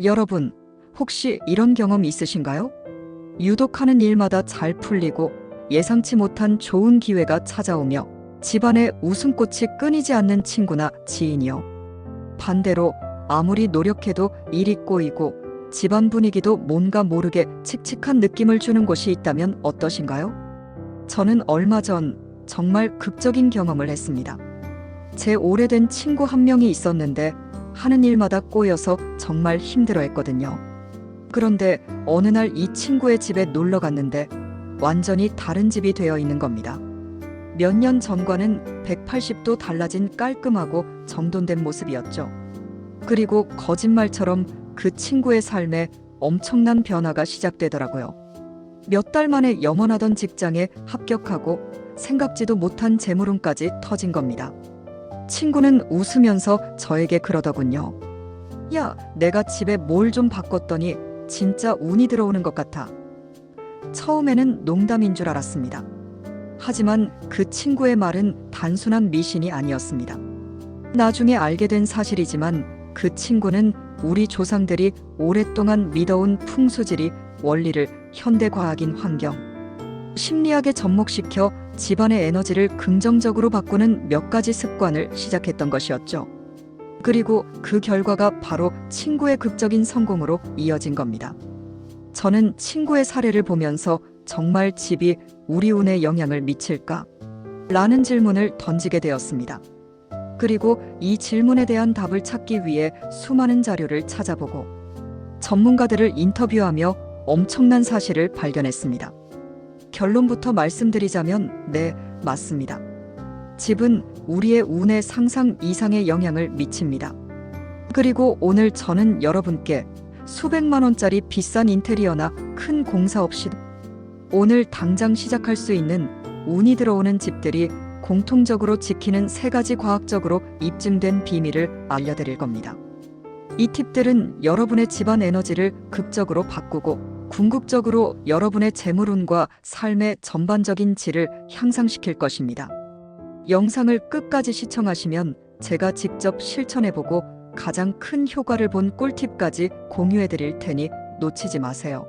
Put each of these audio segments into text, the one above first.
여러분, 혹시 이런 경험 있으신가요? 유독 하는 일마다 잘 풀리고 예상치 못한 좋은 기회가 찾아오며 집안에 웃음꽃이 끊이지 않는 친구나 지인이요. 반대로 아무리 노력해도 일이 꼬이고 집안 분위기도 뭔가 모르게 칙칙한 느낌을 주는 곳이 있다면 어떠신가요? 저는 얼마 전 정말 극적인 경험을 했습니다. 제 오래된 친구 한 명이 있었는데 하는 일마다 꼬여서 정말 힘들어했거든요. 그런데 어느 날 이 친구의 집에 놀러 갔는데 완전히 다른 집이 되어 있는 겁니다. 몇 년 전과는 180도 달라진 깔끔하고 정돈된 모습이었죠. 그리고 거짓말처럼 그 친구의 삶에 엄청난 변화가 시작되더라고요. 몇 달 만에 염원하던 직장에 합격하고 생각지도 못한 재물운까지 터진 겁니다. 친구는 웃으면서 저에게 그러더군요. 야, 내가 집에 뭘 좀 바꿨더니 진짜 운이 들어오는 것 같아. 처음에는 농담인 줄 알았습니다. 하지만 그 친구의 말은 단순한 미신이 아니었습니다. 나중에 알게 된 사실이지만 그 친구는 우리 조상들이 오랫동안 믿어온 풍수지리, 원리를 현대과학인 환경, 심리학에 접목시켜 집안의 에너지를 긍정적으로 바꾸는 몇 가지 습관을 시작했던 것이었죠. 그리고 그 결과가 바로 친구의 극적인 성공으로 이어진 겁니다. 저는 친구의 사례를 보면서 정말 집이 우리 운에 영향을 미칠까? 라는 질문을 던지게 되었습니다. 그리고 이 질문에 대한 답을 찾기 위해 수많은 자료를 찾아보고 전문가들을 인터뷰하며 엄청난 사실을 발견했습니다. 결론부터 말씀드리자면, 네, 맞습니다. 집은 우리의 운에 상상 이상의 영향을 미칩니다. 그리고 오늘 저는 여러분께 수백만 원짜리 비싼 인테리어나 큰 공사 없이 오늘 당장 시작할 수 있는 운이 들어오는 집들이 공통적으로 지키는 3가지 과학적으로 입증된 비밀을 알려드릴 겁니다. 이 팁들은 여러분의 집안 에너지를 극적으로 바꾸고 궁극적으로 여러분의 재물운과 삶의 전반적인 질을 향상시킬 것입니다. 영상을 끝까지 시청하시면 제가 직접 실천해보고 가장 큰 효과를 본 꿀팁까지 공유해드릴 테니 놓치지 마세요.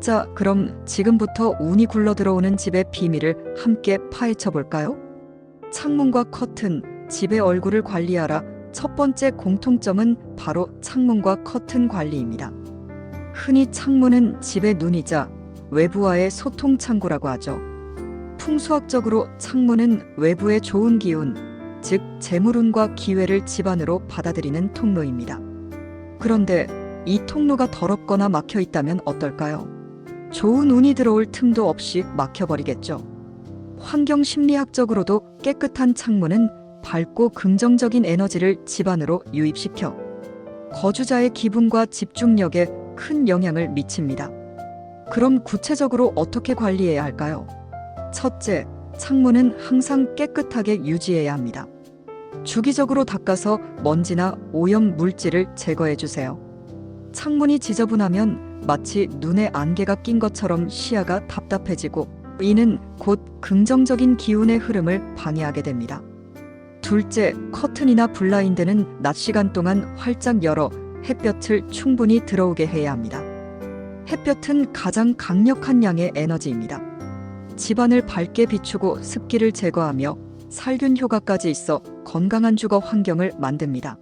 자, 그럼 지금부터 운이 굴러들어오는 집의 비밀을 함께 파헤쳐볼까요? 창문과 커튼, 집의 얼굴을 관리하라. 첫 번째 공통점은 바로 창문과 커튼 관리입니다. 흔히 창문은 집의 눈이자 외부와의 소통 창구라고 하죠. 풍수학적으로 창문은 외부의 좋은 기운, 즉 재물운과 기회를 집안으로 받아들이는 통로입니다. 그런데 이 통로가 더럽거나 막혀 있다면 어떨까요? 좋은 운이 들어올 틈도 없이 막혀버리겠죠. 환경심리학적으로도 깨끗한 창문은 밝고 긍정적인 에너지를 집안으로 유입시켜 거주자의 기분과 집중력에 큰 영향을 미칩니다. 그럼 구체적으로 어떻게 관리해야 할까요? 첫째, 창문은 항상 깨끗하게 유지해야 합니다. 주기적으로 닦아서 먼지나 오염 물질을 제거해 주세요. 창문이 지저분하면 마치 눈에 안개가 낀 것처럼 시야가 답답해지고 이는 곧 긍정적인 기운의 흐름을 방해하게 됩니다. 둘째, 커튼이나 블라인드는 낮 시간 동안 활짝 열어 햇볕을 충분히 들어오게 해야 합니다. 햇볕은 가장 강력한 양의 에너지입니다. 집안을 밝게 비추고 습기를 제거하며 살균 효과까지 있어 건강한 주거 환경을 만듭니다.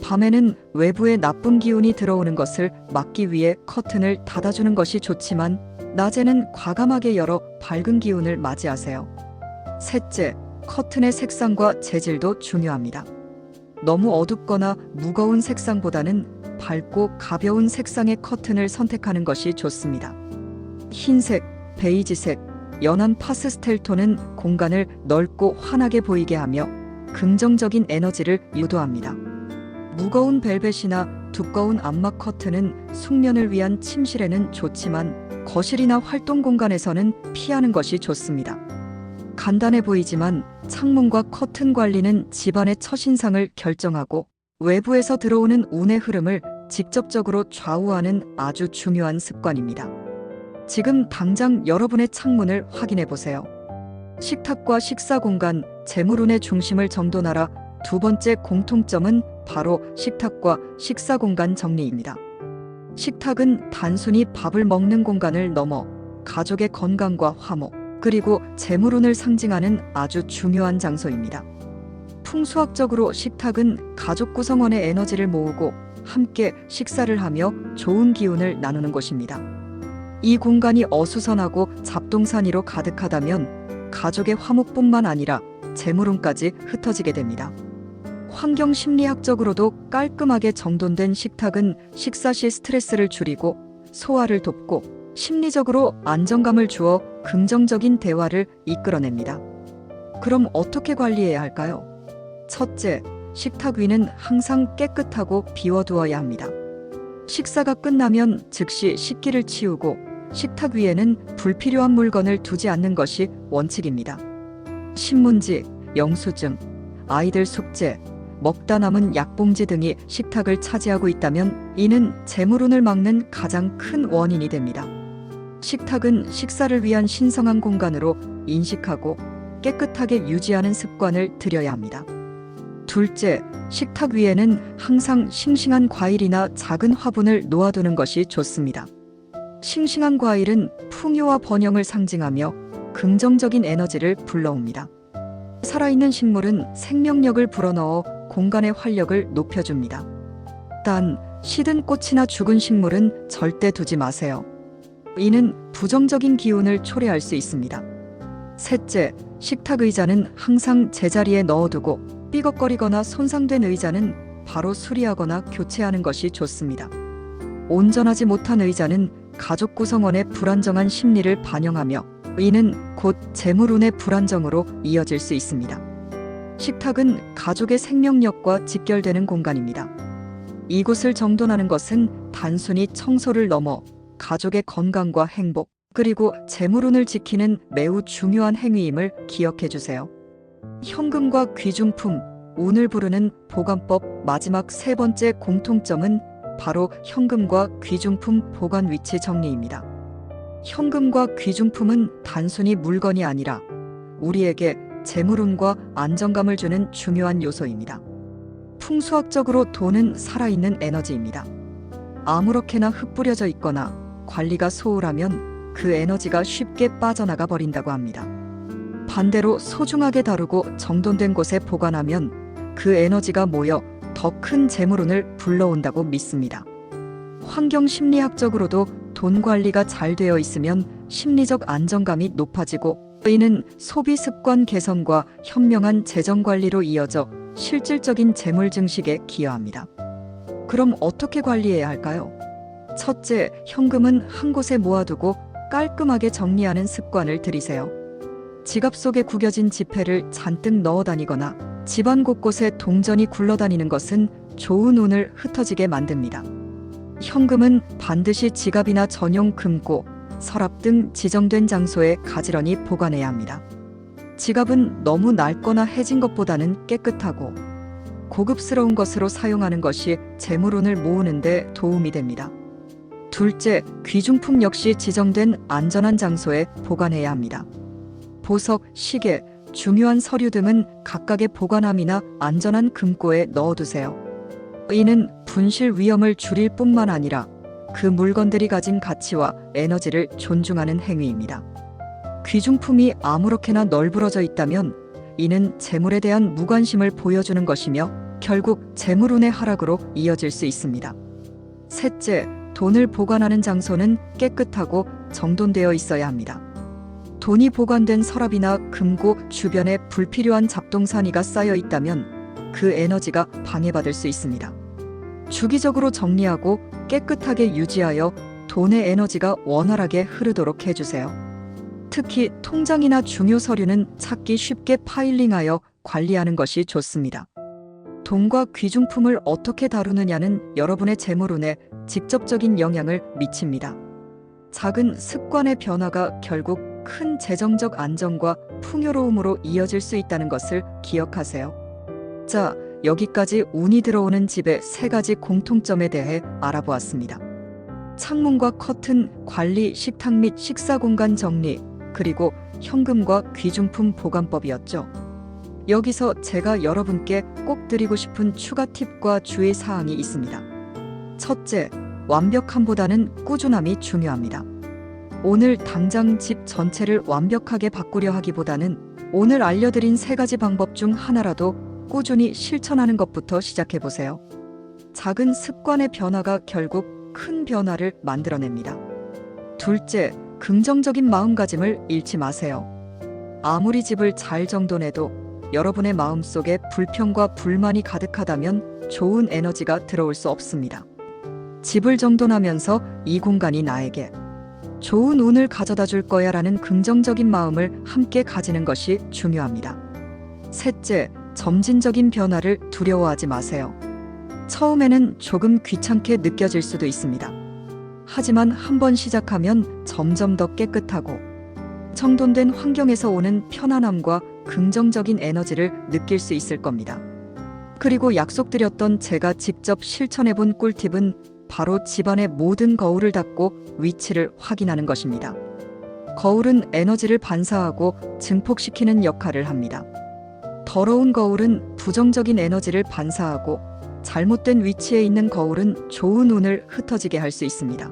밤에는 외부의 나쁜 기운이 들어오는 것을 막기 위해 커튼을 닫아주는 것이 좋지만 낮에는 과감하게 열어 밝은 기운을 맞이하세요. 셋째, 커튼의 색상과 재질도 중요합니다. 너무 어둡거나 무거운 색상보다는 밝고 가벼운 색상의 커튼을 선택하는 것이 좋습니다. 흰색, 베이지색, 연한 파스텔 톤은 공간을 넓고 환하게 보이게 하며 긍정적인 에너지를 유도합니다. 무거운 벨벳이나 두꺼운 암막 커튼은 숙면을 위한 침실에는 좋지만 거실이나 활동 공간에서는 피하는 것이 좋습니다. 간단해 보이지만 창문과 커튼 관리는 집안의 첫인상을 결정하고 외부에서 들어오는 운의 흐름을 직접적으로 좌우하는 아주 중요한 습관입니다. 지금 당장 여러분의 창문을 확인해 보세요. 식탁과 식사 공간, 재물운의 중심을 정돈하라. 두 번째 공통점은 바로 식탁과 식사 공간 정리입니다. 식탁은 단순히 밥을 먹는 공간을 넘어 가족의 건강과 화목, 그리고 재물운을 상징하는 아주 중요한 장소입니다. 풍수학적으로 식탁은 가족 구성원의 에너지를 모으고 함께 식사를 하며 좋은 기운을 나누는 곳입니다. 이 공간이 어수선하고 잡동사니로 가득하다면 가족의 화목뿐만 아니라 재물운까지 흩어지게 됩니다. 환경 심리학적으로도 깔끔하게 정돈된 식탁은 식사 시 스트레스를 줄이고 소화를 돕고 심리적으로 안정감을 주어 긍정적인 대화를 이끌어냅니다. 그럼 어떻게 관리해야 할까요? 첫째, 식탁 위는 항상 깨끗하고 비워두어야 합니다. 식사가 끝나면 즉시 식기를 치우고 식탁 위에는 불필요한 물건을 두지 않는 것이 원칙입니다. 신문지, 영수증, 아이들 숙제, 먹다 남은 약봉지 등이 식탁을 차지하고 있다면 이는 재물운을 막는 가장 큰 원인이 됩니다. 식탁은 식사를 위한 신성한 공간으로 인식하고 깨끗하게 유지하는 습관을 들여야 합니다. 둘째, 식탁 위에는 항상 싱싱한 과일이나 작은 화분을 놓아두는 것이 좋습니다. 싱싱한 과일은 풍요와 번영을 상징하며 긍정적인 에너지를 불러옵니다. 살아있는 식물은 생명력을 불어넣어 공간의 활력을 높여줍니다. 단, 시든 꽃이나 죽은 식물은 절대 두지 마세요. 이는 부정적인 기운을 초래할 수 있습니다. 셋째, 식탁 의자는 항상 제자리에 넣어두고 삐걱거리거나 손상된 의자는 바로 수리하거나 교체하는 것이 좋습니다. 온전하지 못한 의자는 가족 구성원의 불안정한 심리를 반영하며 이는 곧 재물운의 불안정으로 이어질 수 있습니다. 식탁은 가족의 생명력과 직결되는 공간입니다. 이곳을 정돈하는 것은 단순히 청소를 넘어 가족의 건강과 행복, 그리고 재물운을 지키는 매우 중요한 행위임을 기억해 주세요. 현금과 귀중품, 운을 부르는 보관법 마지막 세 번째 공통점은 바로 현금과 귀중품 보관 위치 정리입니다. 현금과 귀중품은 단순히 물건이 아니라 우리에게 재물운과 안정감을 주는 중요한 요소입니다. 풍수학적으로 돈은 살아있는 에너지입니다. 아무렇게나 흩뿌려져 있거나 관리가 소홀하면 그 에너지가 쉽게 빠져나가 버린다고 합니다. 반대로 소중하게 다루고 정돈된 곳에 보관하면 그 에너지가 모여 더 큰 재물운을 불러온다고 믿습니다. 환경 심리학적으로도 돈 관리가 잘 되어 있으면 심리적 안정감이 높아지고 이는 소비 습관 개선과 현명한 재정 관리로 이어져 실질적인 재물 증식에 기여합니다. 그럼 어떻게 관리해야 할까요? 첫째, 현금은 한 곳에 모아두고 깔끔하게 정리하는 습관을 들이세요. 지갑 속에 구겨진 지폐를 잔뜩 넣어 다니거나 집안 곳곳에 동전이 굴러다니는 것은 좋은 운을 흩어지게 만듭니다. 현금은 반드시 지갑이나 전용 금고, 서랍 등 지정된 장소에 가지런히 보관해야 합니다. 지갑은 너무 낡거나 해진 것보다는 깨끗하고 고급스러운 것으로 사용하는 것이 재물운을 모으는 데 도움이 됩니다. 둘째, 귀중품 역시 지정된 안전한 장소에 보관해야 합니다. 보석, 시계, 중요한 서류 등은 각각의 보관함이나 안전한 금고에 넣어두세요. 이는 분실 위험을 줄일 뿐만 아니라 그 물건들이 가진 가치와 에너지를 존중하는 행위입니다. 귀중품이 아무렇게나 널브러져 있다면 이는 재물에 대한 무관심을 보여주는 것이며 결국 재물운의 하락으로 이어질 수 있습니다. 셋째, 돈을 보관하는 장소는 깨끗하고 정돈되어 있어야 합니다. 돈이 보관된 서랍이나 금고 주변에 불필요한 잡동사니가 쌓여 있다면 그 에너지가 방해받을 수 있습니다. 주기적으로 정리하고 깨끗하게 유지하여 돈의 에너지가 원활하게 흐르도록 해주세요. 특히 통장이나 중요 서류는 찾기 쉽게 파일링하여 관리하는 것이 좋습니다. 돈과 귀중품을 어떻게 다루느냐는 여러분의 재물운에 직접적인 영향을 미칩니다. 작은 습관의 변화가 결국 큰 재정적 안정과 풍요로움으로 이어질 수 있다는 것을 기억하세요. 자, 여기까지 운이 들어오는 집의 3가지 공통점에 대해 알아보았습니다. 창문과 커튼, 관리, 식탁 및 식사 공간 정리, 그리고 현금과 귀중품 보관법이었죠. 여기서 제가 여러분께 꼭 드리고 싶은 추가 팁과 주의 사항이 있습니다. 첫째, 완벽함보다는 꾸준함이 중요합니다. 오늘 당장 집 전체를 완벽하게 바꾸려 하기보다는 오늘 알려드린 3가지 방법 중 하나라도 꾸준히 실천하는 것부터 시작해 보세요. 작은 습관의 변화가 결국 큰 변화를 만들어냅니다. 둘째, 긍정적인 마음가짐을 잃지 마세요. 아무리 집을 잘 정돈해도 여러분의 마음속에 불평과 불만이 가득하다면 좋은 에너지가 들어올 수 없습니다. 집을 정돈하면서 이 공간이 나에게 좋은 운을 가져다 줄 거야 라는 긍정적인 마음을 함께 가지는 것이 중요합니다. 셋째, 점진적인 변화를 두려워하지 마세요. 처음에는 조금 귀찮게 느껴질 수도 있습니다. 하지만 한번 시작하면 점점 더 깨끗하고 정돈된 환경에서 오는 편안함과 긍정적인 에너지를 느낄 수 있을 겁니다. 그리고 약속드렸던 제가 직접 실천해본 꿀팁은 바로 집안의 모든 거울을 닫고 위치를 확인하는 것입니다. 거울은 에너지를 반사하고 증폭시키는 역할을 합니다. 더러운 거울은 부정적인 에너지를 반사하고 잘못된 위치에 있는 거울은 좋은 운을 흩어지게 할 수 있습니다.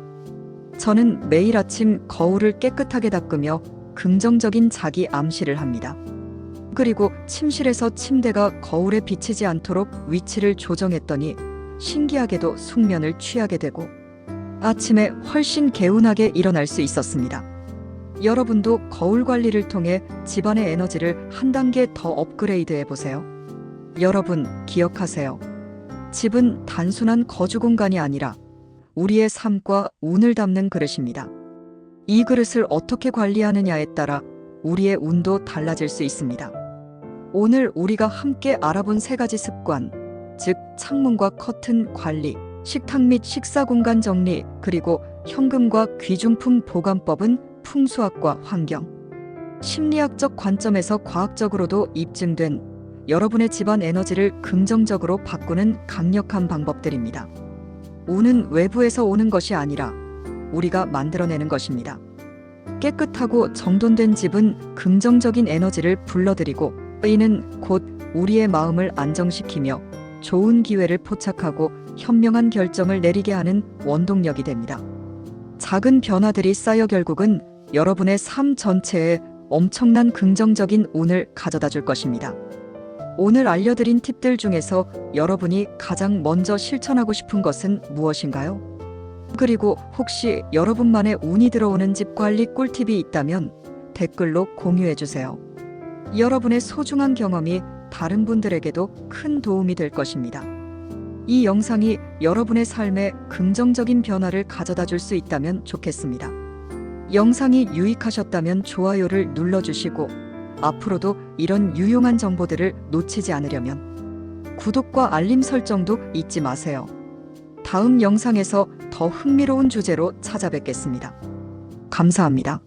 저는 매일 아침 거울을 깨끗하게 닦으며 긍정적인 자기 암시를 합니다. 그리고 침실에서 침대가 거울에 비치지 않도록 위치를 조정했더니 신기하게도 숙면을 취하게 되고 아침에 훨씬 개운하게 일어날 수 있었습니다. 여러분도 거울 관리를 통해 집안의 에너지를 한 단계 더 업그레이드 해보세요. 여러분, 기억하세요. 집은 단순한 거주 공간이 아니라 우리의 삶과 운을 담는 그릇입니다. 이 그릇을 어떻게 관리하느냐에 따라 우리의 운도 달라질 수 있습니다. 오늘 우리가 함께 알아본 3가지 습관, 즉 창문과 커튼 관리, 식탁 및 식사 공간 정리, 그리고 현금과 귀중품 보관법은 풍수학과 환경, 심리학적 관점에서 과학적으로도 입증된 여러분의 집안 에너지를 긍정적으로 바꾸는 강력한 방법들입니다. 운은 외부에서 오는 것이 아니라 우리가 만들어내는 것입니다. 깨끗하고 정돈된 집은 긍정적인 에너지를 불러들이고 이는 곧 우리의 마음을 안정시키며 좋은 기회를 포착하고 현명한 결정을 내리게 하는 원동력이 됩니다. 작은 변화들이 쌓여 결국은 여러분의 삶 전체에 엄청난 긍정적인 운을 가져다 줄 것입니다. 오늘 알려드린 팁들 중에서 여러분이 가장 먼저 실천하고 싶은 것은 무엇인가요? 그리고 혹시 여러분만의 운이 들어오는 집 관리 꿀팁이 있다면 댓글로 공유해주세요. 여러분의 소중한 경험이 다른 분들에게도 큰 도움이 될 것입니다. 이 영상이 여러분의 삶에 긍정적인 변화를 가져다 줄 수 있다면 좋겠습니다. 영상이 유익하셨다면 좋아요를 눌러주시고 앞으로도 이런 유용한 정보들을 놓치지 않으려면 구독과 알림 설정도 잊지 마세요. 다음 영상에서 더 흥미로운 주제로 찾아뵙겠습니다. 감사합니다.